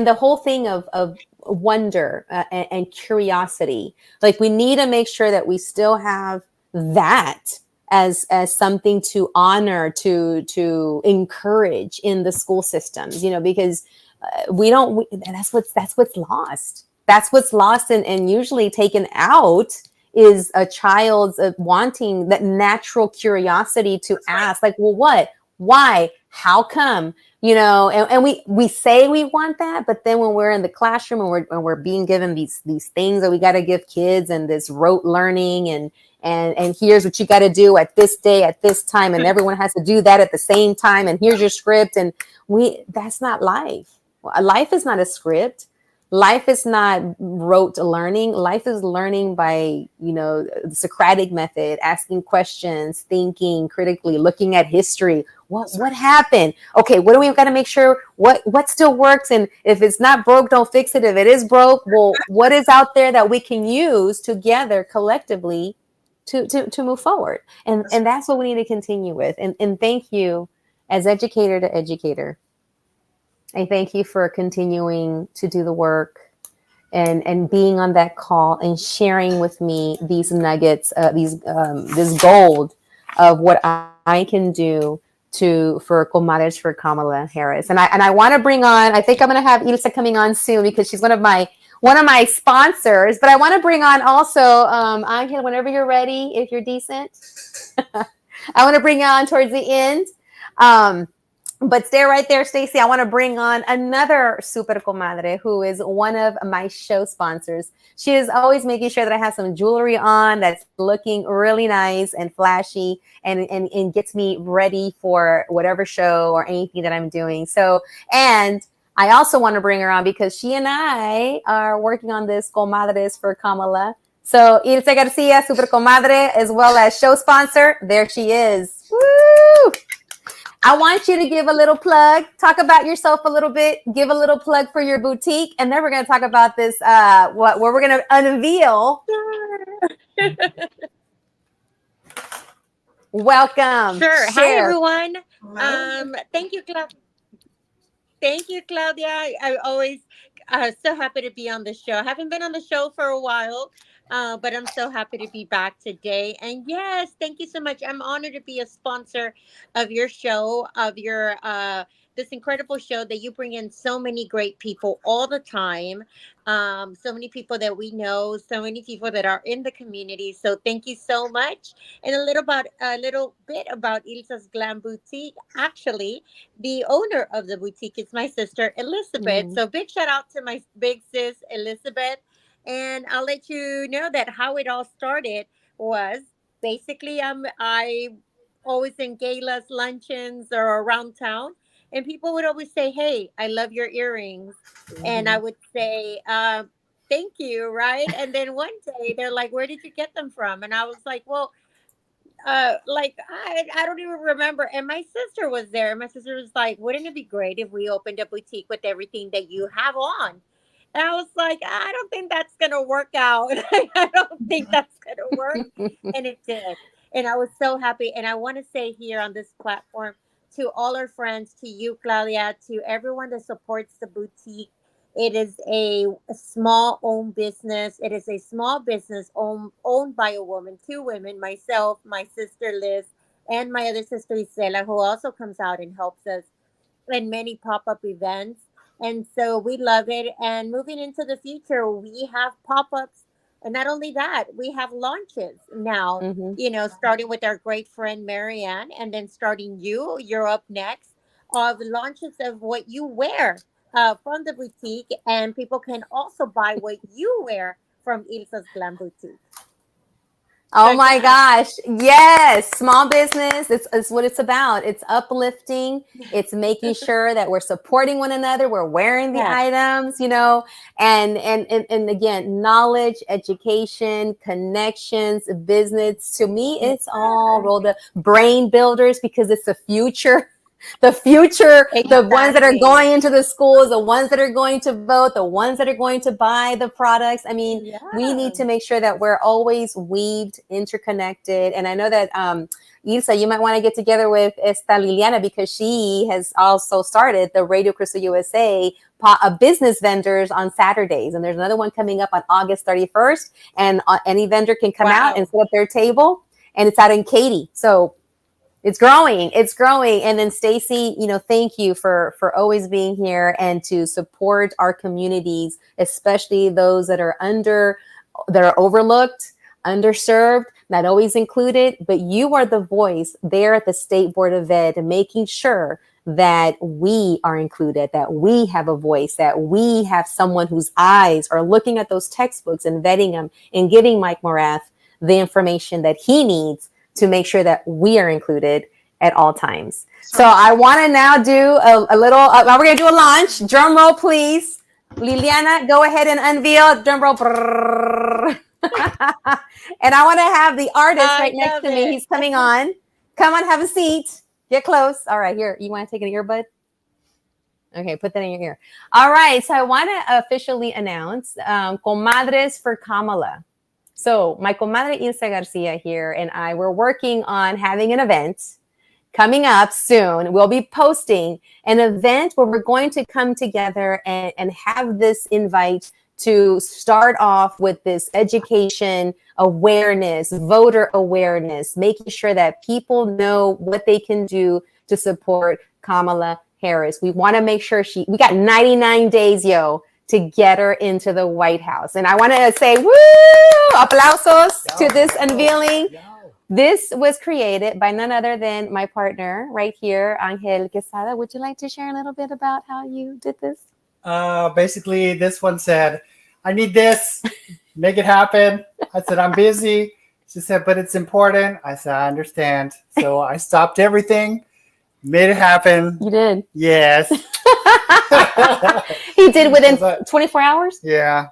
the whole thing of wonder and curiosity. Like, we need to make sure that we still have that as something to honor, to encourage in the school systems, because that's what's lost. That's what's lost and usually taken out is a child's wanting that natural curiosity to ask, like, well, what, why, how come, and we say we want that, but then when we're in the classroom and we're being given these things that we got to give kids and this rote learning and here's what you got to do at this day, at this time, and everyone has to do that at the same time, and here's your script, and that's not life. Life is not a script. Life is not rote learning. Life is learning by, the Socratic method, asking questions, thinking critically, looking at history. What happened? Okay, what do we got to make sure? What still works? And if it's not broke, don't fix it. If it is broke, well, what is out there that we can use together collectively to move forward? And that's what we need to continue with. And thank you, as educator to educator. I thank you for continuing to do the work and being on that call and sharing with me these nuggets, this gold of what I can do for Comadres for Kamala Harris. And I want to bring on, I think I'm going to have Ilsa coming on soon because she's one of my sponsors, but I want to bring on also, Angel, whenever you're ready, if you're decent, I want to bring you on towards the end. But stay right there, Stacey. I want to bring on another super comadre who is one of my show sponsors. She is always making sure that I have some jewelry on that's looking really nice and flashy and gets me ready for whatever show or anything that I'm doing. So, and I also want to bring her on because she and I are working on this Comadres for Kamala. So, Ilse Garcia, super comadre, as well as show sponsor. There she is. Woo! I want you to give a little plug, talk about yourself a little bit, give a little plug for your boutique, and then we're going to talk about this, where we're going to unveil. Welcome.
Sure.
Share.
Hi, everyone. Thank you, Thank you, Claudia. I'm always so happy to be on the show. I haven't been on the show for a while, but I'm so happy to be back today. And yes, thank you so much. I'm honored to be a sponsor of your show, of your this incredible show that you bring in so many great people all the time. So many people that we know, so many people that are in the community. So thank you so much. And a little bit about Ilsa's Glam Boutique. Actually, the owner of the boutique is my sister Elizabeth. So big shout out to my big sis Elizabeth. And I'll let you know that how it all started was basically I always in galas, luncheons, or around town, and people would always say, "Hey, I love your earrings," and I would say, "Thank you," right? And then one day they're like, "Where did you get them from?" And I was like, "Well, like I don't even remember." And my sister was there. My sister was like, "Wouldn't it be great if we opened a boutique with everything that you have on?" And I was like, "I don't think that's gonna work out. I don't think that's gonna work." And it did. And I was so happy. And I want to say here on this platform to all our friends, to you, Claudia, to everyone that supports the boutique. It is a small owned business. It is a small business owned by a woman, two women, myself, my sister Liz, and my other sister Isela, who also comes out and helps us in many pop-up events. And so we love it. And moving into the future, we have pop-ups. And not only that, we have launches now, starting with our great friend Marianne, and then starting you're up next, of launches of what you wear from the boutique. And people can also buy what you wear from Ilsa's Glam Boutique.
Oh my gosh. Yes. Small business. It's what it's about. It's uplifting. It's making sure that we're supporting one another. We're wearing the items, and again, knowledge, education, connections, business. To me, it's all rolled up. Brain builders, because it's the future. The future, the ones that are going into the schools, the ones that are going to vote, the ones that are going to buy the products. I mean, we need to make sure that we're always weaved, interconnected. And I know that Ilsa, you might want to get together with Esta Liliana, because she has also started the Radio Crystal USA business vendors on Saturdays. And there's another one coming up on August 31st. And any vendor can come out and set up their table. And it's out in Katy. So it's growing. And then Stacey, thank you for always being here and to support our communities, especially those that are overlooked, underserved, not always included, but you are the voice there at the State Board of Ed, making sure that we are included, that we have a voice, that we have someone whose eyes are looking at those textbooks and vetting them and giving Mike Morath the information that he needs to make sure that we are included at all times. So I want to now do a little, we're going to do a launch. Drum roll, please. Liliana, go ahead and unveil. Drum roll. And I want to have the artist right next to me. He's coming on. Come on, have a seat. Get close. All right, here. You want to take an earbud? Okay, put that in your ear. All right, so I want to officially announce Comadres for Kamala. So my comadre Ilsa Garcia here and I, we're working on having an event coming up soon. We'll be posting an event where we're going to come together and have this invite to start off with this education, awareness, voter awareness, making sure that people know what they can do to support Kamala Harris. We want to make sure we got 99 days, to get her into the White House. And I want to say, woo, aplausos to this unveiling. This was created by none other than my partner right here, Angel Quesada. Would you like to share a little bit about how you did this?
Basically, this one said, I need this, make it happen. I said, I'm busy. She said, but it's important. I said, I understand. So I stopped everything, made it happen.
You did?
Yes.
He did within 24 hours?
Yeah.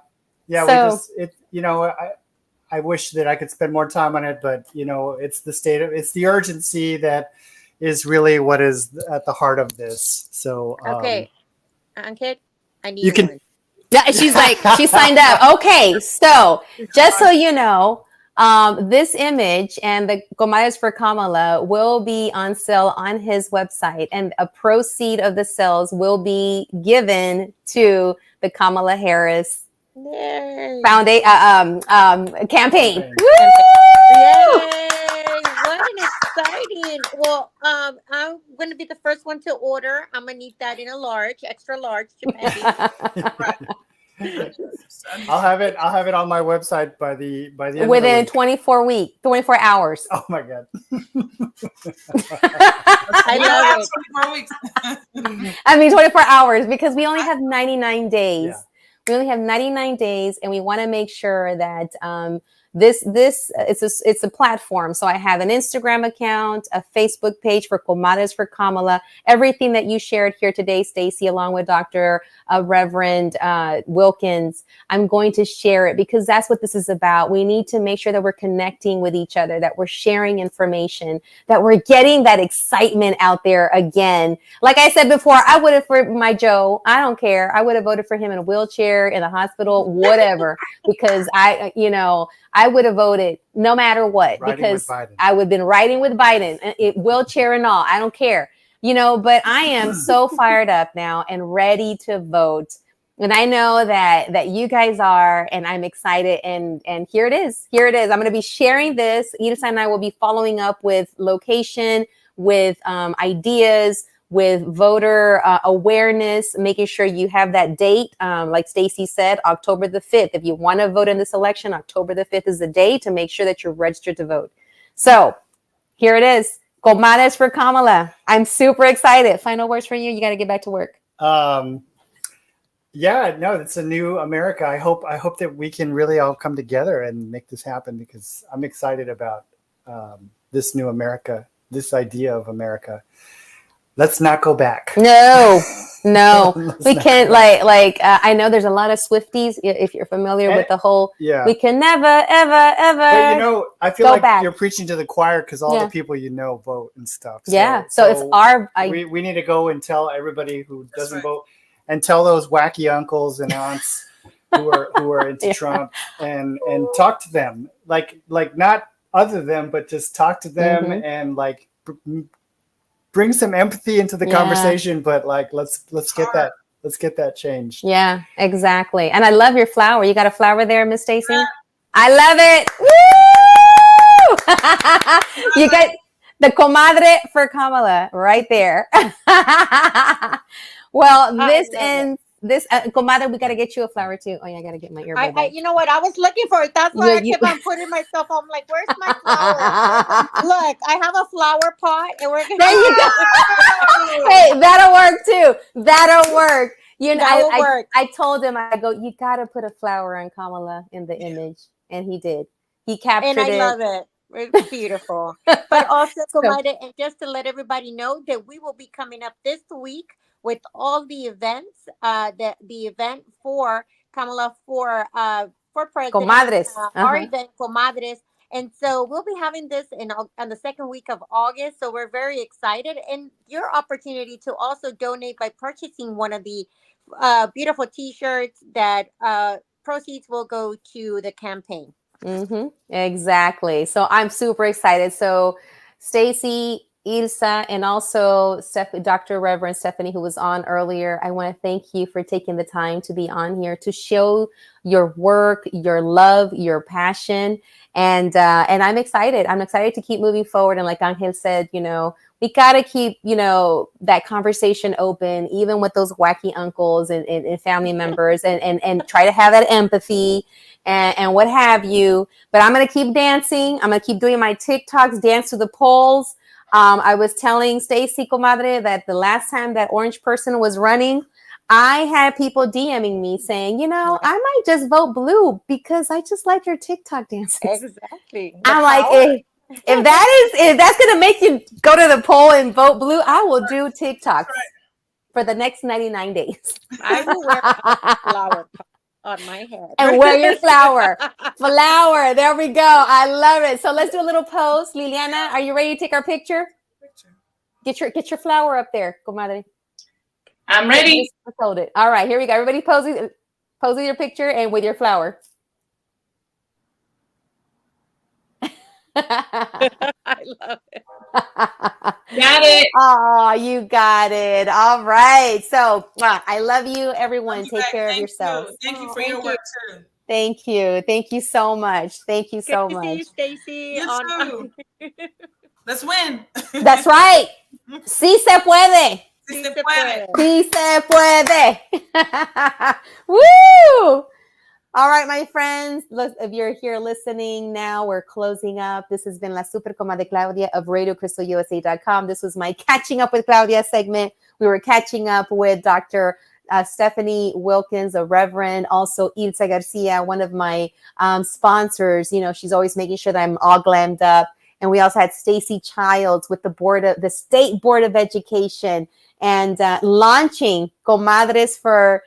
Yeah.
So,
I wish that I could spend more time on it, but it's the urgency that is really what is at the heart of this. So,
okay. Ankit, I need one.
Yeah, she's like, she signed up. Okay, so just so you know, this image and the Comadres for Kamala will be on sale on his website, and a proceed of the sales will be given to the Kamala Harris Foundation campaign.
Yay! What an exciting! Well, I'm going to be the first one to order. I'm going to need that in a large, extra large, depending.
I'll have it on my website by the end
within
of the
24 hours.
Oh my God.
I love it.
24 weeks.
I mean 24 hours, because we only have 99 days.
Yeah.
We only have 99 days, and we want to make sure that it's a platform. So I have an Instagram account, a Facebook page for Comadres for Kamala. Everything that you shared here today, Stacey, along with Dr. Reverend Wilkins, I'm going to share it, because that's what this is about. We need to make sure that we're connecting with each other, that we're sharing information, that we're getting that excitement out there again. Like I said before, I would have for my Joe. I don't care. I would have voted for him in a wheelchair, in the hospital, whatever, because I would have voted no matter what, because I would have been riding with Biden, wheelchair and all. I don't care, but I am so fired up now and ready to vote. And I know that you guys are, and I'm excited. And here it is. I'm going to be sharing this. Edith and I will be following up with location, with ideas, with voter awareness, making sure you have that date. Like Stacey said, October the 5th. If you want to vote in this election, October the 5th is the day to make sure that you're registered to vote. So here it is. Comadres for Kamala. I'm super excited. Final words for you. You got to get back to work.
Yeah, no, it's a new America. I hope that we can really all come together and make this happen, because I'm excited about this new America, this idea of America. Let's not go back.
No, we can't. I know there's a lot of Swifties. If you're familiar with the whole, we can never, ever, ever.
But I feel like back. You're preaching to the choir, because all the people vote and stuff.
So it's our.
We need to go and tell everybody who doesn't vote, and tell those wacky uncles and aunts who are into Trump, and talk to them, like not other them, but just talk to them, and bring some empathy into the conversation, but let's get that changed.
Yeah, exactly. And I love your flower. You got a flower there, Miss Stacey?
Yeah.
I love it. Woo! You got the Comadre for Kamala right there. Well, this ends. This Comadre, we got to get you a flower too. Oh yeah, I got to get my earbud.
You know what? I was looking for it. That's why I kept on putting myself. I'm like, where's my flower? Look, I have a flower pot, and we're gonna.
There you go. Hey, that'll work too. That'll work. I told him, I go, you got to put a flower on Kamala in the image, and he did. He captured it.
And I love it. It's beautiful. But also, Comadre, and just to let everybody know that we will be coming up this week with all the events, the event for Kamala for president,
Comadres,
our event, Comadres. And so we'll be having this on the second week of August. So we're very excited. And your opportunity to also donate by purchasing one of the beautiful T-shirts that proceeds will go to the campaign.
Exactly. So I'm super excited. So Stacey, Ilsa, and also Dr. Reverend Stephanie, who was on earlier. I want to thank you for taking the time to be on here to show your work, your love, your passion. And I'm excited. I'm excited to keep moving forward. And like Angel said, we got to keep, that conversation open, even with those wacky uncles and family members, and try to have that empathy and what have you. But I'm going to keep dancing. I'm going to keep doing my TikToks, dance to the polls. I was telling Stacy, comadre, that the last time that orange person was running, I had people DMing me saying, I might just vote blue because I just like your TikTok dances.
Exactly.
I'm like, if that's going to make you go to the poll and vote blue, I will do TikToks for the next 99 days.
I will wear a flower on my head.
And wear your flower. Flower. There we go. I love it. So let's do a little pose. Liliana, are you ready to take our picture? Get your flower up there, comadre.
I'm ready.
Just hold it. All right, here we go. Everybody pose with your picture and with your flower.
I love it.
Got it.
Oh, you got it. All right. So I love you, everyone. Take care of yourselves.
Thank you for your work too.
Thank you. Thank you so much. Thank you so much.
See you, Stacy.
You too. Let's win.
That's right. Sí se puede.
Sí se puede.
Sí se puede. Woo! All right, my friends, if you're here listening now, we're closing up. This has been La Super Comadre Claudia of RadioCrystalUSA.com. This was my Catching Up with Claudia segment. We were catching up with Dr. Stephanie Wilkins, a Reverend, also Ilsa Garcia, one of my sponsors. She's always making sure that I'm all glammed up. And we also had Stacy Childs with the State Board of Education and launching Comadres for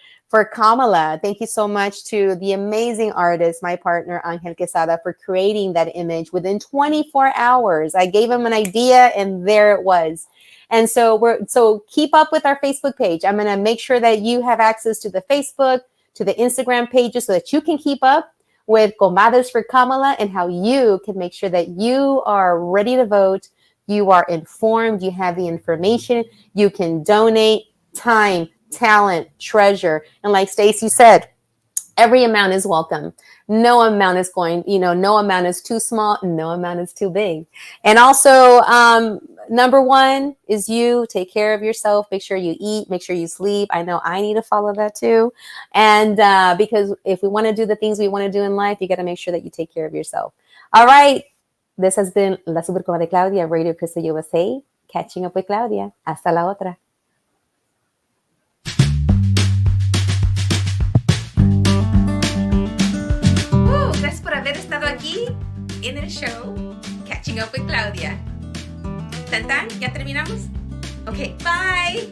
Kamala. Thank you so much to the amazing artist, my partner, Angel Quesada, for creating that image within 24 hours. I gave him an idea and there it was. And so keep up with our Facebook page. I'm going to make sure that you have access to the Facebook, to the Instagram pages so that you can keep up with Comadres for Kamala and how you can make sure that you are ready to vote. You are informed. You have the information. You can donate time, talent, treasure. And like Stacy said, every amount is welcome. No amount is no amount is too small. No amount is too big. And also, number one is you take care of yourself. Make sure you eat, make sure you sleep. I know I need to follow that too. And because if we want to do the things we want to do in life, you got to make sure that you take care of yourself. All right. This has been La Super Comadre Claudia, Radio Crystal USA, Catching Up with Claudia. Hasta la otra. Gracias por haber estado aquí en el show Catching Up with Claudia. ¿Tan? ¿Ya terminamos? Ok, bye.